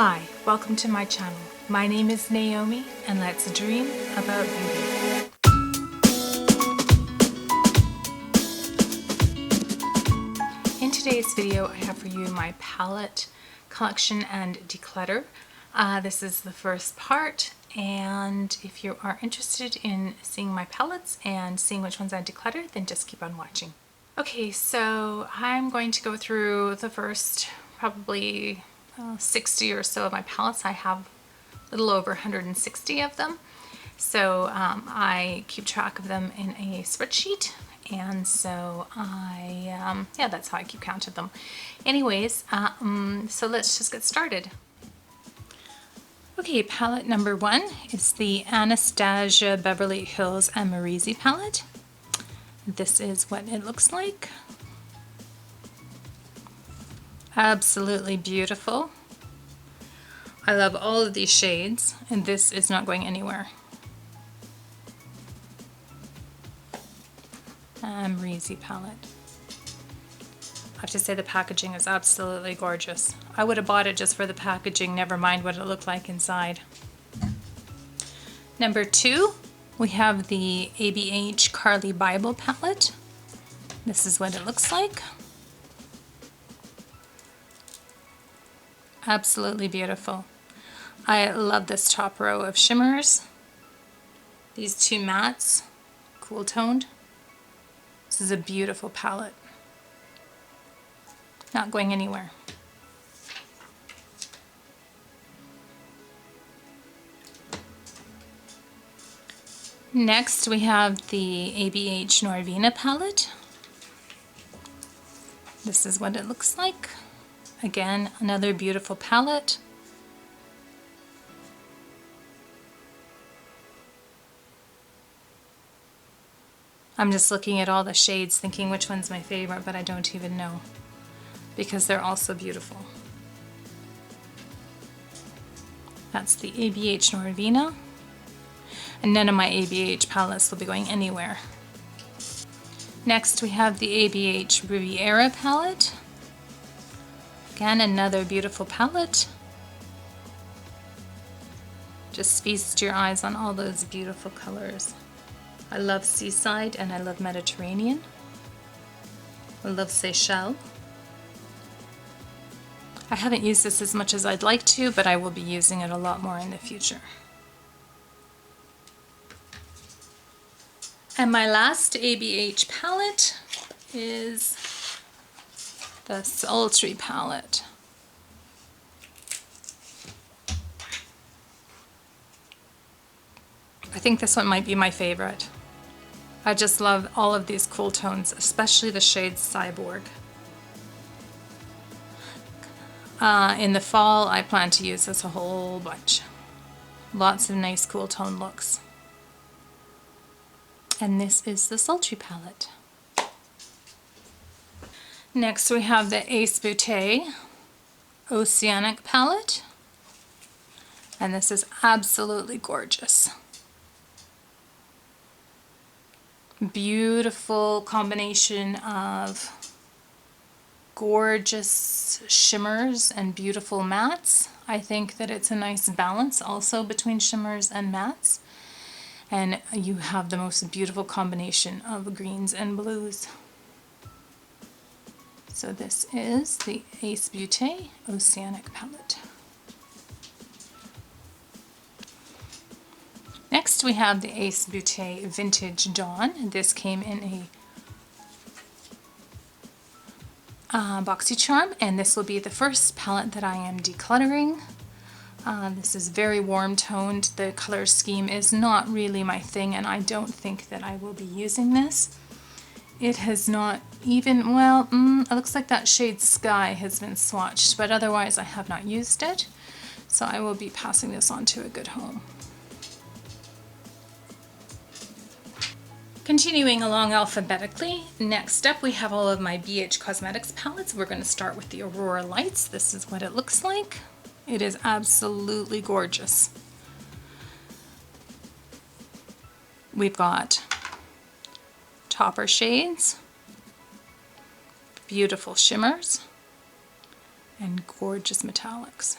Hi, welcome to my channel. My name is Naomi and let's dream about beauty. In today's video I have for you my palette collection and declutter. This is the first part, and if you are interested in seeing my palettes and seeing which ones I declutter, then just keep on watching. Okay, so I'm going to go through the first probably 60 or so of my palettes. I have a little over 160 of them. So I keep track of them in a spreadsheet, and so yeah, that's how I keep count of them. Anyways, so let's just get started. Okay, palette number one is the Anastasia Beverly Hills Amorisi palette. This is what it looks like. Absolutely beautiful. I love all of these shades, and this is not going anywhere. Amorisi palette. I have to say the packaging is absolutely gorgeous. I would have bought it just for the packaging, never mind what it looked like inside. Number two, we have the ABH Carly Bible palette. This is what it looks like. Absolutely beautiful. I love this top row of shimmers. These two mattes, cool toned. This is a beautiful palette. Not going anywhere. Next we have the ABH Norvina palette. This is what it looks like. Again, another beautiful palette. I'm just looking at all the shades thinking which one's my favorite, but I don't even know because they're all so beautiful. That's the ABH Norvina, and none of my ABH palettes will be going anywhere. Next we have the ABH Riviera palette. Again, another beautiful palette. Just feast your eyes on all those beautiful colors. I love Seaside and I love Mediterranean. I love Seychelles. I haven't used this as much as I'd like to, but I will be using it a lot more in the future. And my last ABH palette is the Sultry palette. I think this one might be my favorite. I just love all of these cool tones, especially the shade Cyborg. In the fall, I plan to use this a whole bunch. Lots of nice cool tone looks. And this is the Sultry palette. Next we have the Ace Beauté Oceanic palette, and this is absolutely gorgeous. Beautiful combination of gorgeous shimmers and beautiful mattes. I think that it's a nice balance also between shimmers and mattes, and you have the most beautiful combination of greens and blues. So this is the Ace Beauté Oceanic palette. Next we have the Ace Beauté Vintage Dawn. This came in a BoxyCharm, and this will be the first palette that I am decluttering. This is very warm toned. The color scheme is not really my thing, and I don't think that I will be using this. It has not even, well, it looks like that shade Sky has been swatched, but otherwise I have not used it. So I will be passing this on to a good home. Continuing along alphabetically, next up we have all of my BH Cosmetics palettes. We're going to start with the Aurora Lights. This is what it looks like. It is absolutely gorgeous. We've got topper shades, beautiful shimmers, and gorgeous metallics.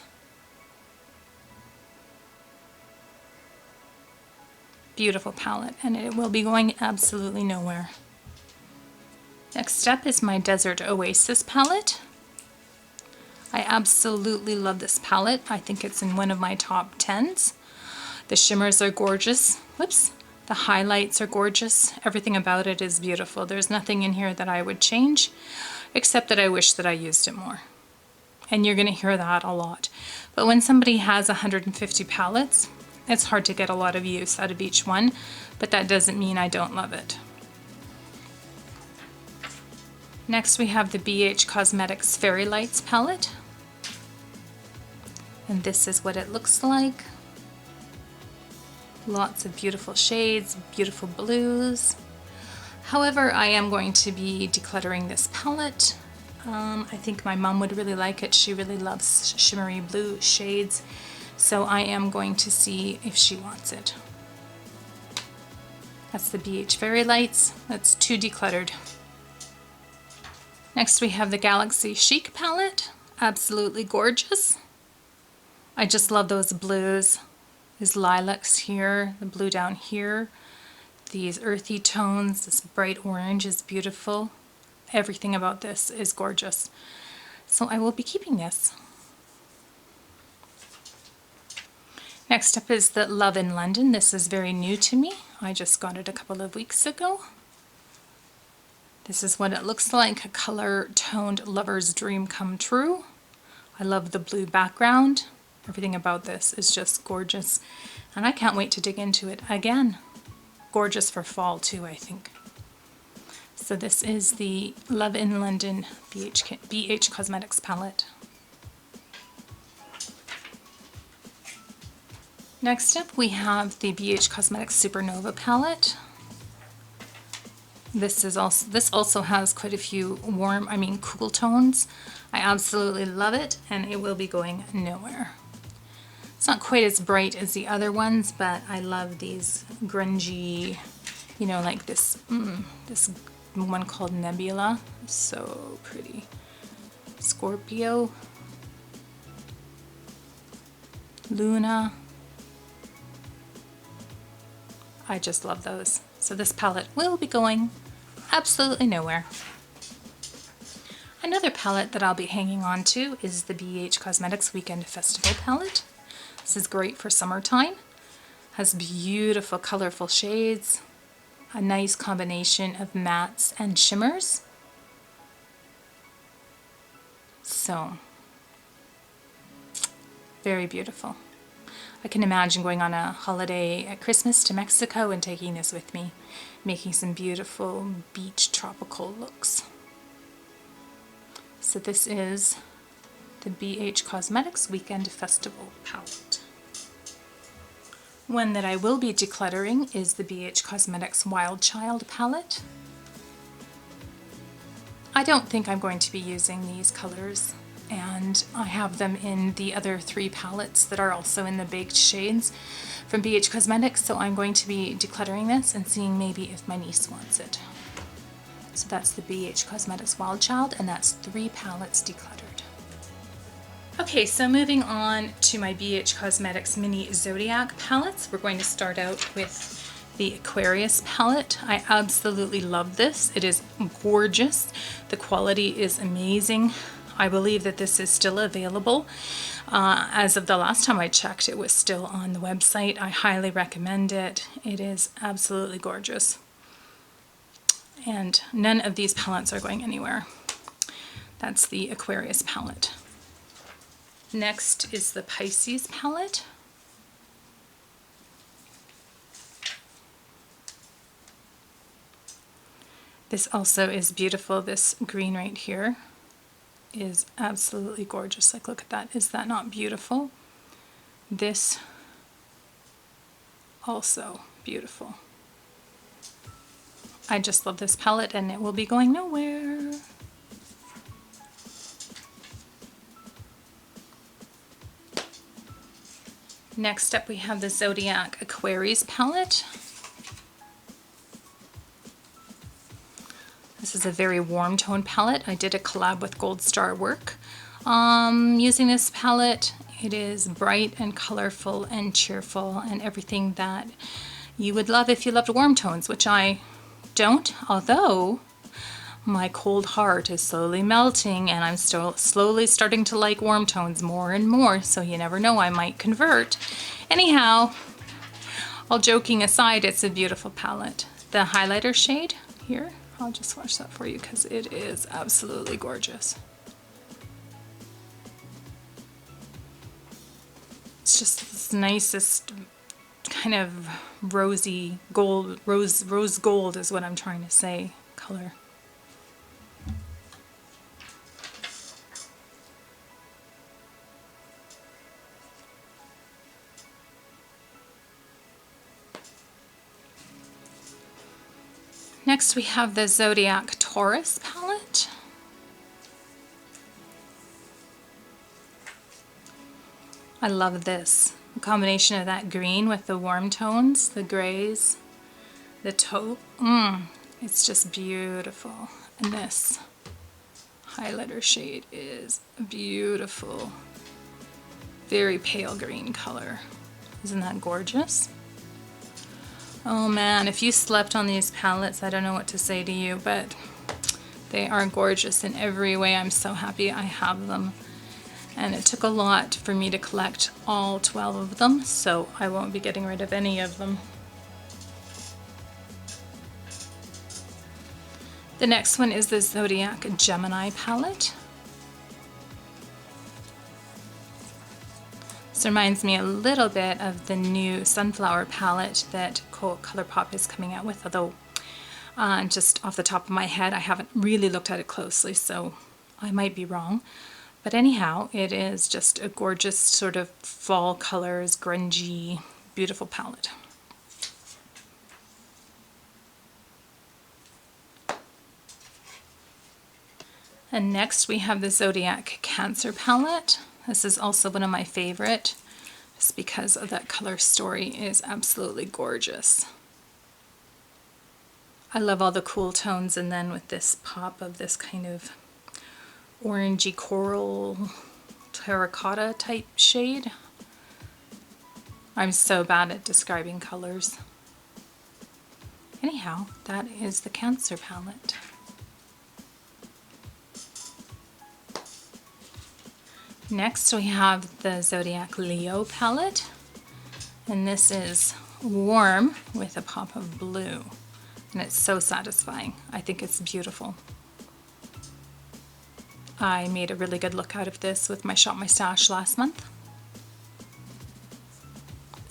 Beautiful palette, and it will be going absolutely nowhere. Next up is my Desert Oasis palette. I absolutely love this palette. I think it's in one of my top 10s. The shimmers are gorgeous. Whoops. The highlights are gorgeous. Everything about it is beautiful. There's nothing in here that I would change, except that I wish that I used it more. And you're going to hear that a lot. But when somebody has 150 palettes, it's hard to get a lot of use out of each one, but that doesn't mean I don't love it. Next we have the BH Cosmetics Fairy Lights palette. And this is what it looks like. Lots of beautiful shades, beautiful blues. However, I am going to be decluttering this palette. I think my mom would really like it. She really loves shimmery blue shades. So I am going to see if she wants it. That's the BH Fairy Lights. That's too decluttered. Next we have the Galaxy Chic palette. Absolutely gorgeous. I just love those blues. These lilacs here, the blue down here, these earthy tones, this bright orange is beautiful. Everything about this is gorgeous. So I will be keeping this. Next up is the Love in London. This is very new to me. I just got it a couple of weeks ago. This is what it looks like, a color-toned lover's dream come true. I love the blue background. Everything about this is just gorgeous. And I can't wait to dig into it again. Gorgeous for fall too, I think. So this is the Love in London BH Cosmetics palette. Next up we have the BH Cosmetics Supernova palette. This also has quite a few cool tones. I absolutely love it, and it will be going nowhere. It's not quite as bright as the other ones, but I love these grungy, you know, like this this one called Nebula. So pretty. Scorpio. Luna. I just love those. So this palette will be going absolutely nowhere. Another palette that I'll be hanging on to is the BH Cosmetics Weekend Festival palette. This is great for summertime. Has beautiful colorful shades, a nice combination of mattes and shimmers. So, very beautiful. I can imagine going on a holiday at Christmas to Mexico and taking this with me, making some beautiful beach tropical looks. So this is the BH Cosmetics Weekend Festival palette. One that I will be decluttering is the BH Cosmetics Wild Child palette. I don't think I'm going to be using these colors, and I have them in the other 3 palettes that are also in the baked shades from BH Cosmetics, so I'm going to be decluttering this and seeing maybe if my niece wants it. So that's the BH Cosmetics Wild Child, and that's 3 palettes decluttered. Okay, so moving on to my BH Cosmetics Mini Zodiac palettes, we're going to start out with the Aquarius palette. I absolutely love this. It is gorgeous. The quality is amazing. I believe that this is still available. As of the last time I checked, it was still on the website. I highly recommend it. It is absolutely gorgeous. And none of these palettes are going anywhere. That's the Aquarius palette. Next is the Pisces palette. This also is beautiful. This green right here is absolutely gorgeous. Like, look at that. Is that not beautiful? This also beautiful. I just love this palette, and it will be going nowhere. Next up we have the Zodiac Aquarius palette. This is a very warm tone palette. I did a collab with Gold Star Work. Using this palette, it is bright and colorful and cheerful and everything that you would love if you loved warm tones, which I don't, although my cold heart is slowly melting and I'm still slowly starting to like warm tones more and more, so you never know, I might convert. Anyhow, all joking aside, it's a beautiful palette. The highlighter shade here, I'll just swatch that for you because it is absolutely gorgeous. It's just this nicest kind of rosy gold, rose gold is what I'm trying to say, color. Next we have the Zodiac Taurus palette. I love this. The combination of that green with the warm tones, the grays, the taupe. It's just beautiful. And this highlighter shade is beautiful. Very pale green color. Isn't that gorgeous? Oh man, if you slept on these palettes, I don't know what to say to you, but they are gorgeous in every way. I'm so happy I have them. And it took a lot for me to collect all 12 of them, so I won't be getting rid of any of them. The next one is the Zodiac Gemini palette. This reminds me a little bit of the new Sunflower palette that ColourPop is coming out with, although just off the top of my head, I haven't really looked at it closely, so I might be wrong. But anyhow, it is just a gorgeous sort of fall colors, grungy, beautiful palette. And next we have the Zodiac Cancer palette. This is also one of my favorite, just because of that color story is absolutely gorgeous. I love all the cool tones, and then with this pop of this kind of orangey coral terracotta type shade. I'm so bad at describing colors. Anyhow, that is the Cancer palette. Next we have the Zodiac Leo palette, and this is warm with a pop of blue, and it's so satisfying. I think it's beautiful. I made a really good look out of this with my Shop My Stash last month,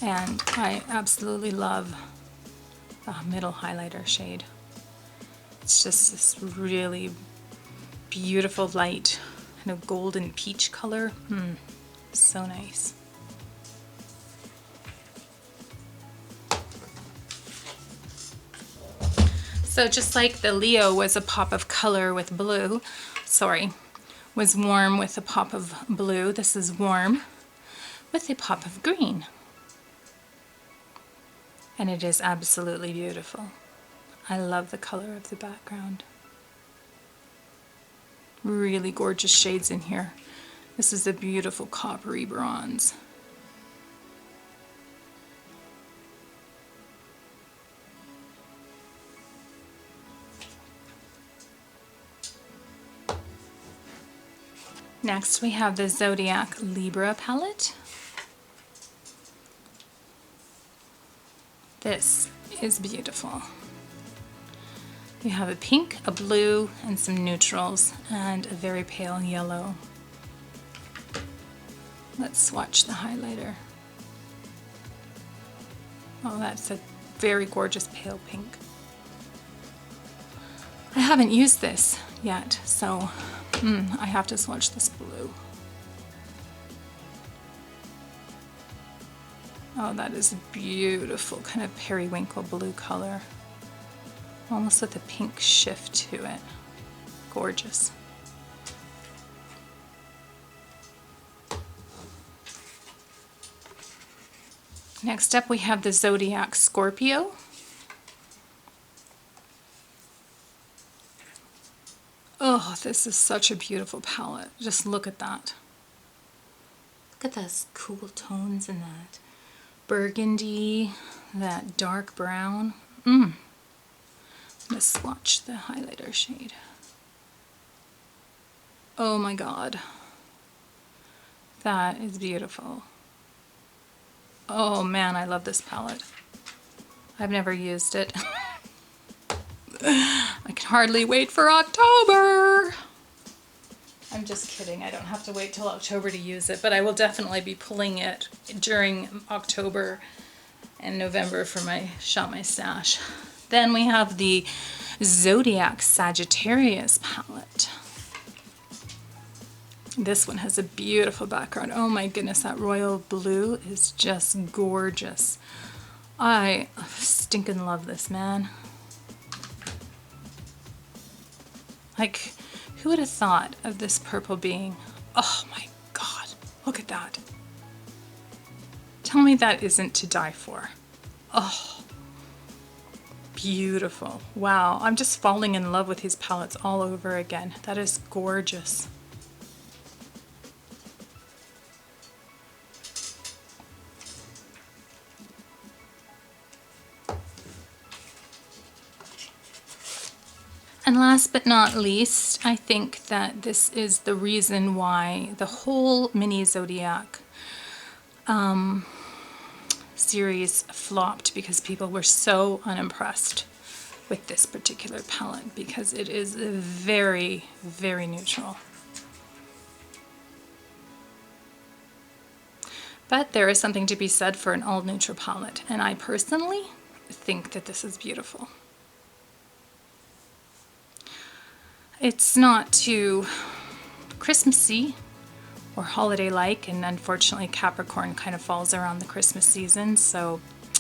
and I absolutely love the middle highlighter shade. It's just this really beautiful light, kind of golden peach color. So nice. So just like the Leo was a pop of color with blue, was warm with a pop of blue, this is warm with a pop of green. And it is absolutely beautiful. I love the color of the background. Really gorgeous shades in here. This is a beautiful coppery bronze. Next we have the Zodiac Libra palette. This is beautiful. You have a pink, a blue, and some neutrals, and a very pale yellow. Let's swatch the highlighter. Oh, that's a very gorgeous pale pink. I haven't used this yet, so I have to swatch this blue. Oh, that is beautiful, kind of periwinkle blue color. Almost with a pink shift to it. Gorgeous. Next up we have the Zodiac Scorpio. Oh, this is such a beautiful palette. Just look at that. Look at those cool tones in that burgundy, that dark brown. Let's swatch the highlighter shade. Oh my god. That is beautiful. Oh man, I love this palette. I've never used it. I can hardly wait for October. I'm just kidding. I don't have to wait till October to use it, but I will definitely be pulling it during October and November for my Shop My Stash. Then we have the Zodiac Sagittarius palette. This one has a beautiful background. Oh my goodness, that royal blue is just gorgeous. I stinking love this, man. Like, who would have thought of this purple being? Oh my god, look at that. Tell me that isn't to die for. Oh, beautiful. Wow, I'm just falling in love with his palettes all over again. That is gorgeous. And last but not least, I think that this is the reason why the whole mini Zodiac series flopped, because people were so unimpressed with this particular palette because it is very, very neutral. But there is something to be said for an all neutral palette, and I personally think that this is beautiful. It's not too Christmassy or holiday-like, and unfortunately Capricorn kind of falls around the Christmas season, so I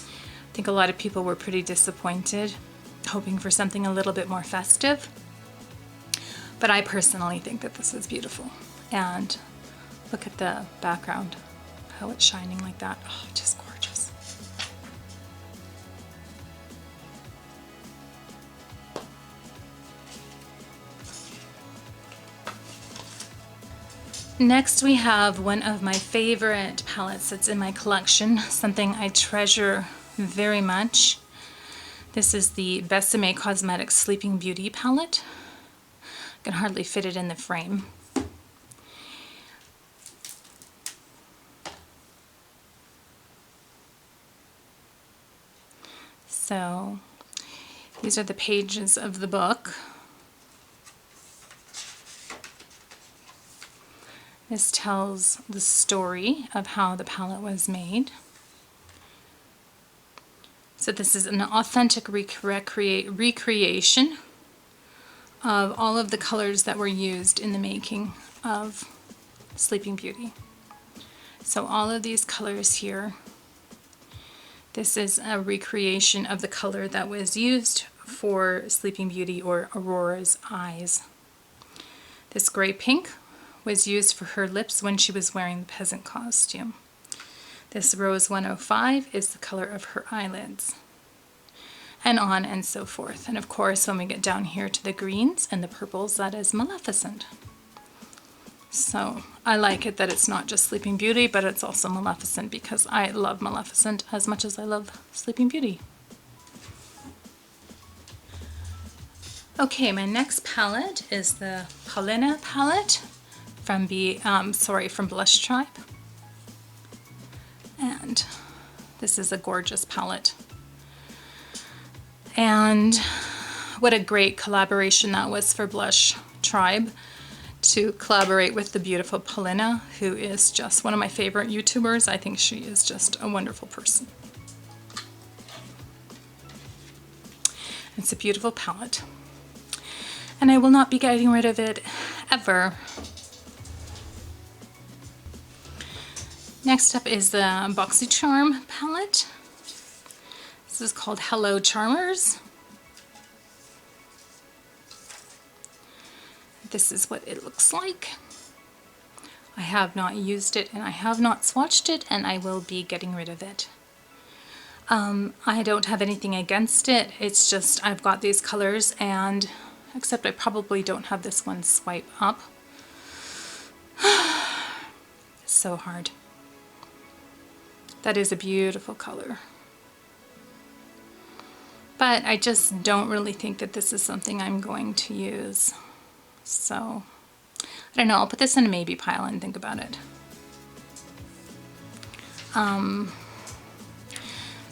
think a lot of people were pretty disappointed, hoping for something a little bit more festive. But I personally think that this is beautiful. And look at the background, how it's shining like that. Oh, just gorgeous. Next we have one of my favorite palettes that's in my collection, something I treasure very much. This is the Besame Cosmetics Sleeping Beauty palette. I can hardly fit it in the frame. So these are the pages of the book. This tells the story of how the palette was made. So this is an authentic recreation of all of the colors that were used in the making of Sleeping Beauty. So all of these colors here, this is a recreation of the color that was used for Sleeping Beauty or Aurora's eyes. This gray pink was used for her lips when she was wearing the peasant costume. This Rose 105 is the color of her eyelids, and on and so forth. And of course, when we get down here to the greens and the purples, that is Maleficent. So I like it that it's not just Sleeping Beauty, but it's also Maleficent, because I love Maleficent as much as I love Sleeping Beauty. Okay, my next palette is the Paulina palette from Blush Tribe. And this is a gorgeous palette. And what a great collaboration that was for Blush Tribe to collaborate with the beautiful Paulina, who is just one of my favorite YouTubers. I think she is just a wonderful person. It's a beautiful palette. And I will not be getting rid of it ever. Next up is the BoxyCharm palette. This is called Hello Charmers. This is what it looks like. I have not used it and I have not swatched it, and I will be getting rid of it. I don't have anything against it. It's just I've got these colors, and except I probably don't have this one swipe up. It's so hard. That is a beautiful color. But I just don't really think that this is something I'm going to use. So, I don't know, I'll put this in a maybe pile and think about it.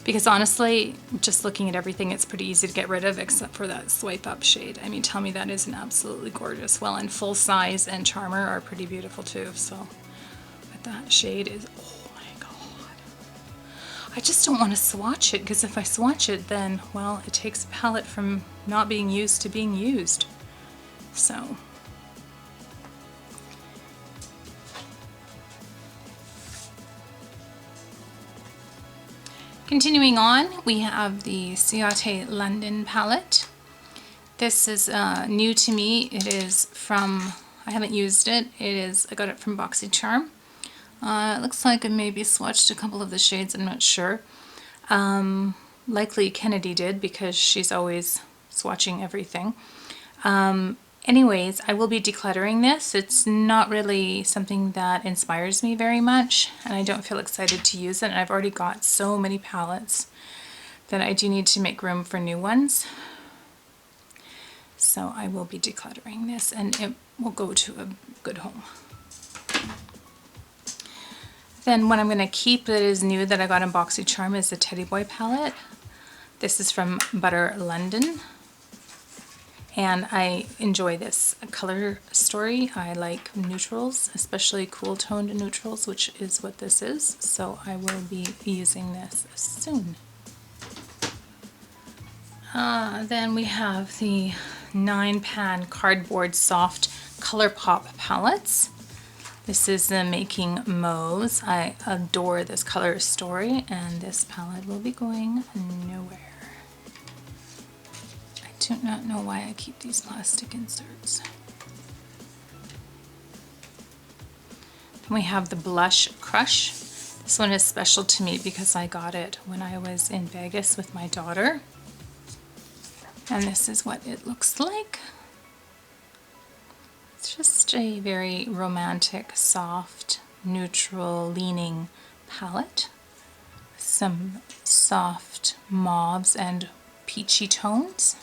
Because honestly, just looking at everything, it's pretty easy to get rid of except for that Swipe Up shade. I mean, tell me that isn't absolutely gorgeous. Well, and Full Size and Charmer are pretty beautiful too, so. But that shade is, oh my God. I just don't want to swatch it, because if I swatch it, then, well, it takes a palette from not being used to being used. So. Continuing on, we have the Zodiac London palette. This is new to me. It is from, I haven't used it. I got it from BoxyCharm. It looks like I maybe swatched a couple of the shades, I'm not sure. Likely Kennedy did, because she's always swatching everything. Anyways, I will be decluttering this. It's not really something that inspires me very much, and I don't feel excited to use it. And I've already got so many palettes that I do need to make room for new ones. So I will be decluttering this, and it will go to a good home. Then what I'm going to keep that is new that I got in BoxyCharm is the Teddy Boy palette. This is from Butter London. And I enjoy this color story. I like neutrals, especially cool toned neutrals, which is what this is. So I will be using this soon. Then we have the 9-pan cardboard soft ColourPop palettes. This is the Making Mo's. I adore this color story, and this palette will be going nowhere. I do not know why I keep these plastic inserts. Then we have the Blush Crush. This one is special to me because I got it when I was in Vegas with my daughter. And this is what it looks like. It's just a very romantic, soft, neutral leaning palette. Some soft mauves and peachy tones.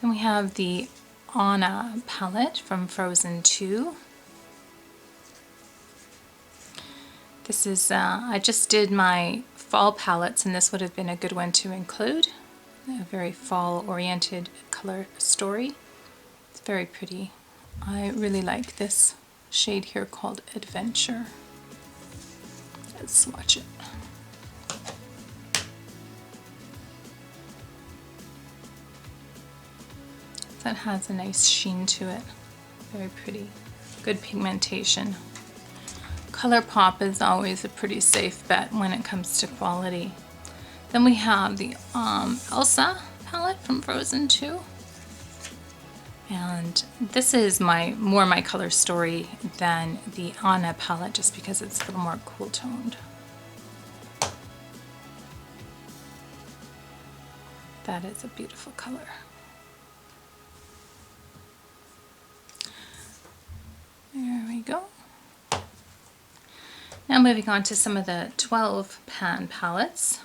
Then we have the Anna palette from Frozen 2. This is, I just did my fall palettes, and this would have been a good one to include. A very fall-oriented color story. It's very pretty. I really like this shade here called Adventure. Let's swatch it. That has a nice sheen to it. Very pretty. Good pigmentation. ColourPop is always a pretty safe bet when it comes to quality. Then we have the Elsa palette from Frozen 2. And this is more my color story than the Anna palette, just because it's a little more cool toned. That is a beautiful color. There we go. Now moving on to some of the 12-pan palettes.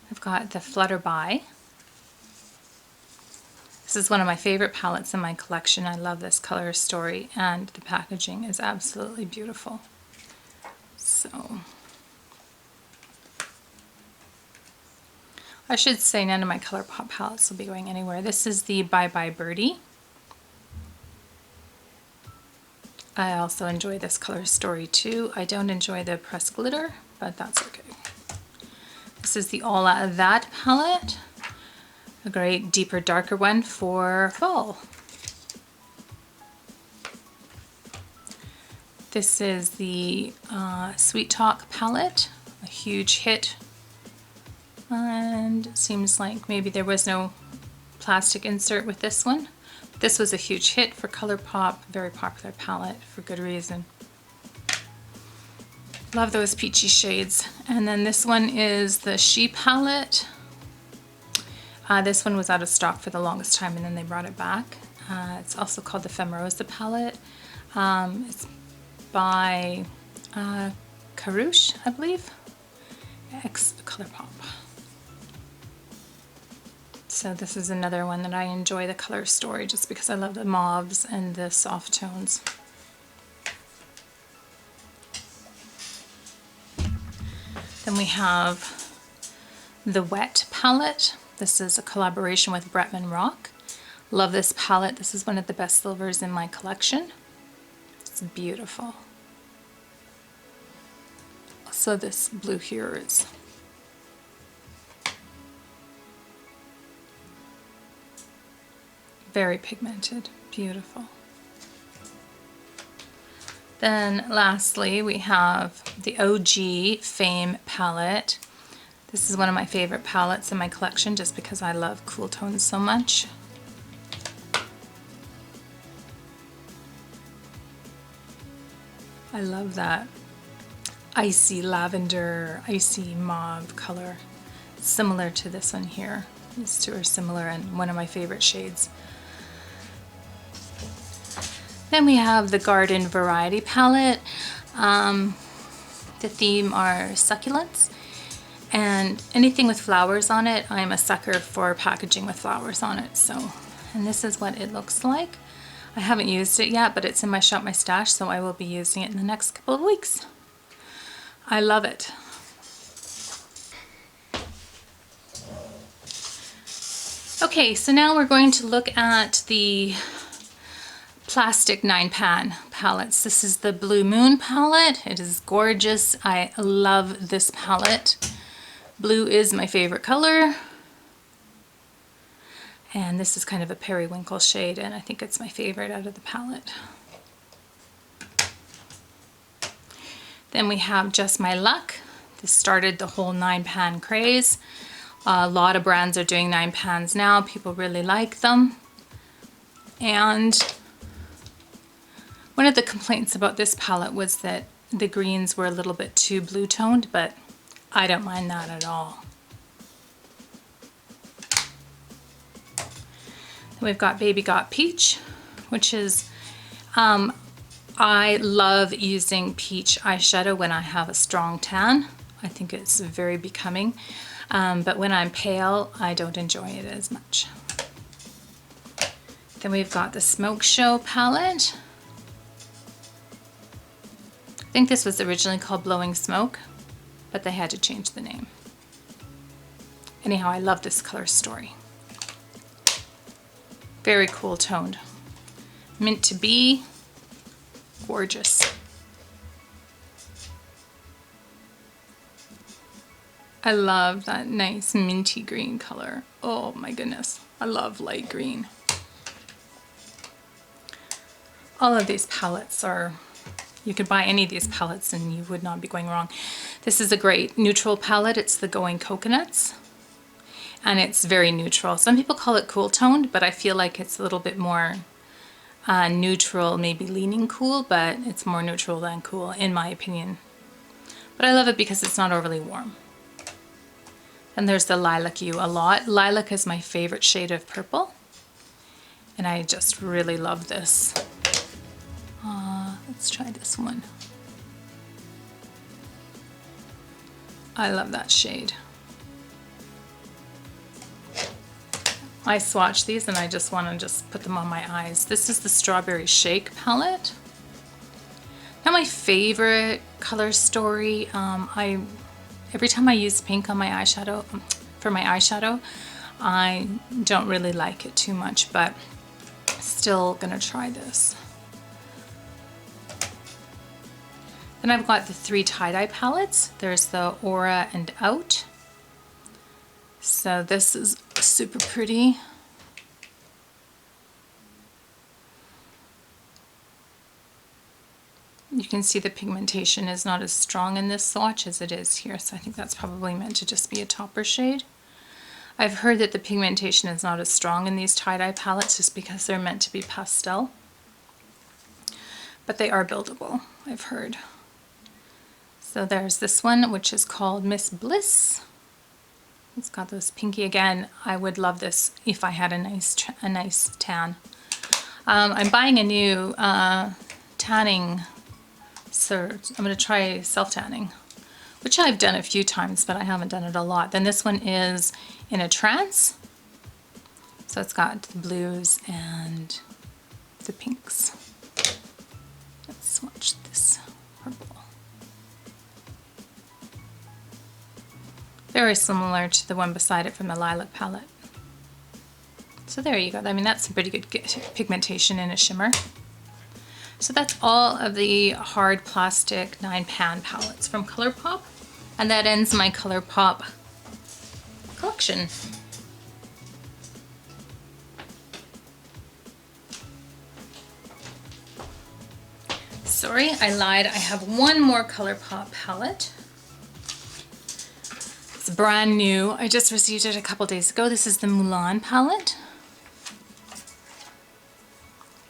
I've got the Flutterby. This is one of my favorite palettes in my collection. I love this color story, and the packaging is absolutely beautiful. So, I should say none of my ColourPop palettes will be going anywhere. This is the Bye Bye Birdie. I also enjoy this color story too. I don't enjoy the pressed glitter, but that's okay. This is the All Out of That palette. A great deeper, darker one for fall. This is the Sweet Talk palette, a huge hit. And it seems like maybe there was no plastic insert with this one. This was a huge hit for ColourPop, very popular palette for good reason. Love those peachy shades. And then this one is the She palette. This one was out of stock for the longest time, and then they brought it back. It's also called the Femrosa palette. It's by Karush, I believe, X ColourPop. So this is another one that I enjoy the color story just because I love the mauves and the soft tones. Then we have the Wet palette. This is a collaboration with Bretman Rock. Love this palette. This is one of the best silvers in my collection. It's beautiful. So this blue here is very pigmented, beautiful. Then lastly, we have the OG Fame palette. This is one of my favorite palettes in my collection just because I love cool tones so much. I love that icy lavender, icy mauve color. Similar to this one here. These two are similar and one of my favorite shades. Then we have the Garden Variety palette. The theme are succulents, and anything with flowers on it, I'm a sucker for packaging with flowers on it. So, and this is what it looks like. I haven't used it yet, but it's in my Shop My Stash, so I will be using it in the next couple of weeks. I love it. Okay, so now we're going to look at the plastic 9-pan palettes. This is the Blue Moon palette. It is gorgeous. I love this palette. Blue is my favorite color. And this is kind of a periwinkle shade, and I think it's my favorite out of the palette. Then we have Just My Luck. This started the whole 9-pan craze. A lot of brands are doing 9 pans now. People really like them. And one of the complaints about this palette was that the greens were a little bit too blue toned, but I don't mind that at all. Then we've got Baby Got Peach, which is, I love using peach eyeshadow when I have a strong tan. I think it's very becoming, but when I'm pale, I don't enjoy it as much. Then we've got the Smoke Show palette. I think this was originally called Blowing Smoke, but they had to change the name. Anyhow, I love this color story. Very cool toned. Mint to Be, gorgeous. I love that nice minty green color. Oh my goodness, I love light green. All of these palettes are, you could buy any of these palettes and you would not be going wrong. This is a great neutral palette. It's the Going Coconuts. And it's very neutral. Some people call it cool toned, but I feel like it's a little bit more neutral, maybe leaning cool, but it's more neutral than cool in my opinion. But I love it because it's not overly warm. And there's the Lilac You a lot. Lilac is my favorite shade of purple. And I just really love this. Let's try this one. I love that shade. I swatch these and I just want to put them on my eyes. This is the Strawberry Shake palette. Now my favorite color story, every time I use pink on my eyeshadow, for my eyeshadow, I don't really like it too much, but still gonna try this. Then I've got the 3 tie-dye palettes. There's the Aura and Out. So this is super pretty. You can see the pigmentation is not as strong in this swatch as it is here, so I think that's probably meant to just be a topper shade. I've heard that the pigmentation is not as strong in these tie-dye palettes just because they're meant to be pastel. But they are buildable, I've heard. So there's this one, which is called Miss Bliss. It's got those pinky again. I would love this if I had a nice tan. I'm buying a new tanning serge. I'm going to try self-tanning, which I've done a few times, but I haven't done it a lot. Then this one is in a trance. So it's got the blues and the pinks. Let's swatch this purple. Very similar to the one beside it from the Lilac palette. So there you go. I mean, that's some pretty good pigmentation in a shimmer. So that's all of the hard plastic 9-pan palettes from ColourPop. And that ends my ColourPop collection. Sorry, I lied. I have one more ColourPop palette. It's brand new. I just received it a couple days ago. This is the Mulan palette.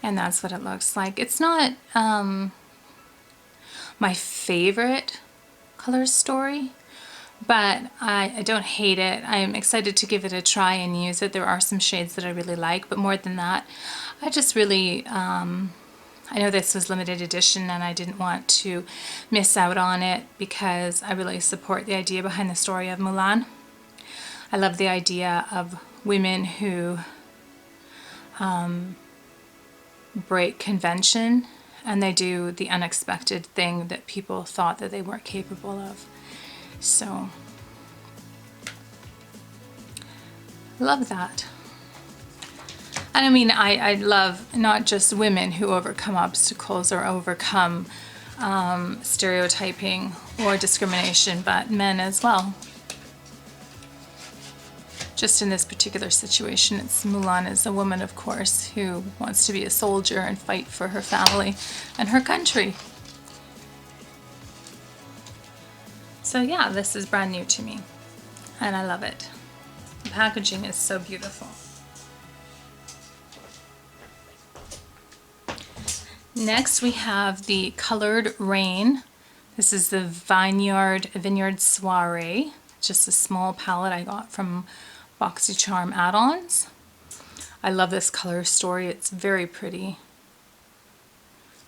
And that's what it looks like. It's not my favorite color story, but I don't hate it. I'm excited to give it a try and use it. There are some shades that I really like, but more than that, I just really, I know this was limited edition and I didn't want to miss out on it because I really support the idea behind the story of Mulan. I love the idea of women who break convention and they do the unexpected thing that people thought that they weren't capable of. So, love that. And I mean, I love not just women who overcome obstacles or overcome stereotyping or discrimination, but men as well. Just in this particular situation, it's Mulan is a woman, of course, who wants to be a soldier and fight for her family and her country. So yeah, this is brand new to me and I love it. The packaging is so beautiful. Next we have the Colored Rain. This is the Vineyard Soiree. Just a small palette I got from BoxyCharm add-ons. I love this color story. It's very pretty.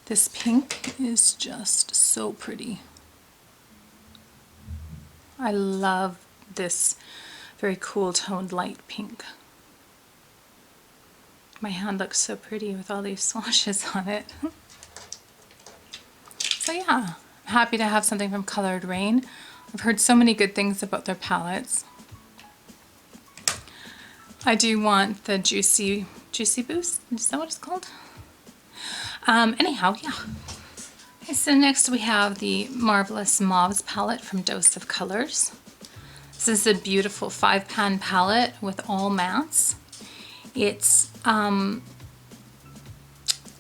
This pink is just so pretty. I love this very cool toned light pink. My hand looks so pretty with all these swatches on it. So yeah, I'm happy to have something from Colored Rain. I've heard so many good things about their palettes. I do want the Juicy Boost, is that what it's called? Anyhow, yeah. Okay, so next we have the Marvelous Mauves palette from Dose of Colors. This is a beautiful 5-pan palette with all mattes. It's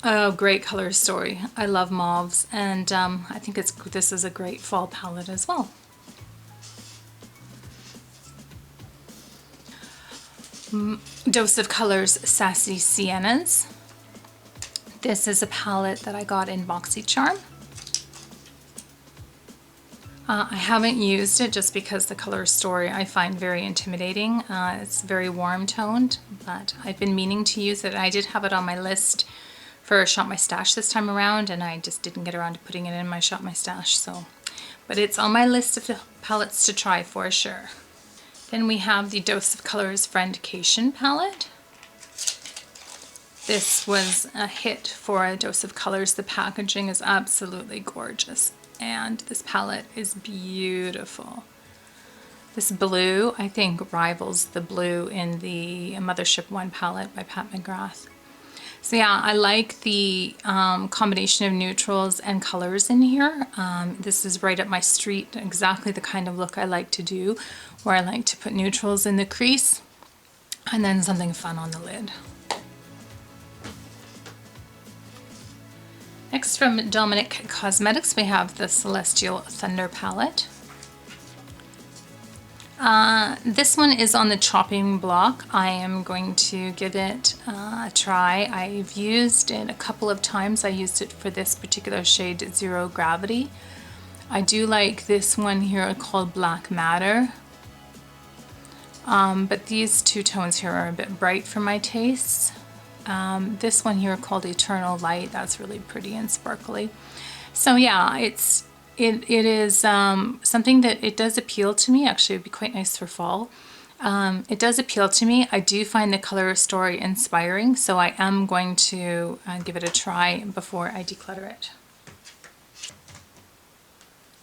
a great color story. I love mauves, and I think this is a great fall palette as well. Dose of Colors Sassy Siennas. This is a palette that I got in BoxyCharm. I haven't used it just because the color story I find very intimidating. It's very warm toned, but I've been meaning to use it. I did have it on my list for Shop My Stash this time around, and I just didn't get around to putting it in my Shop My Stash. So, but it's on my list of palettes to try for sure. Then we have the Dose of Colors Friendcation palette. This was a hit for a Dose of Colors. The packaging is absolutely gorgeous, and this palette is beautiful. This blue, I think, rivals the blue in the Mothership 1 palette by Pat McGrath. So yeah, I like the combination of neutrals and colors in here. This is right up my street, exactly the kind of look I like to do, where I like to put neutrals in the crease and then something fun on the lid. Next from Dominic Cosmetics, we have the Celestial Thunder palette. This one is on the chopping block. I am going to give it a try. I've used it a couple of times. I used it for this particular shade, Zero Gravity. I do like this one here called Black Matter. But these two tones here are a bit bright for my tastes. This one here called Eternal Light, that's really pretty and sparkly. So yeah, it is something that it does appeal to me. Actually, it would be quite nice for fall. It does appeal to me. I do find the color story inspiring, so I am going to give it a try before I declutter it.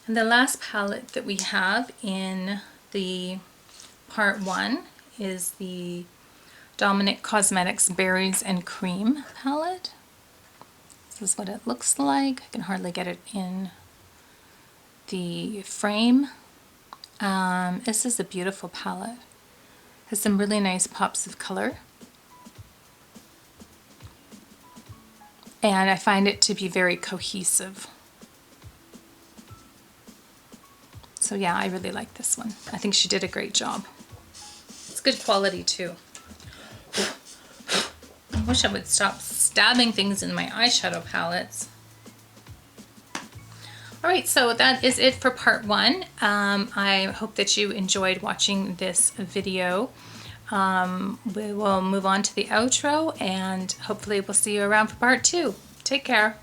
And the last palette that we have in the part 1 is the Dominic Cosmetics Berries and Cream palette. This is what it looks like. I can hardly get it in the frame. This is a beautiful palette. Has some really nice pops of color. And I find it to be very cohesive. So yeah, I really like this one. I think she did a great job. It's good quality too. I wish I would stop stabbing things in my eyeshadow palettes. Alright, so that is it for part 1. I hope that you enjoyed watching this video. We will move on to the outro, and hopefully we'll see you around for part 2. Take care.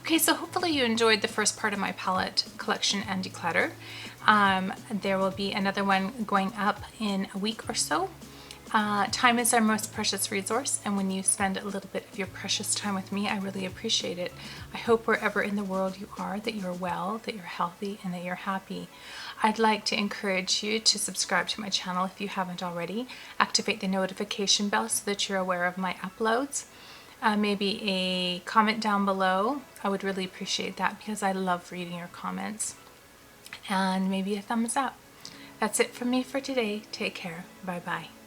Okay, so hopefully you enjoyed the first part of my palette collection and declutter. There will be another one going up in a week or so. Time is our most precious resource, and when you spend a little bit of your precious time with me, I really appreciate it. I hope wherever in the world you are, that you're well, that you're healthy, and that you're happy. I'd like to encourage you to subscribe to my channel if you haven't already. Activate the notification bell so that you're aware of my uploads. Maybe a comment down below. I would really appreciate that because I love reading your comments. And maybe a thumbs up. That's it from me for today. Take care. Bye-bye.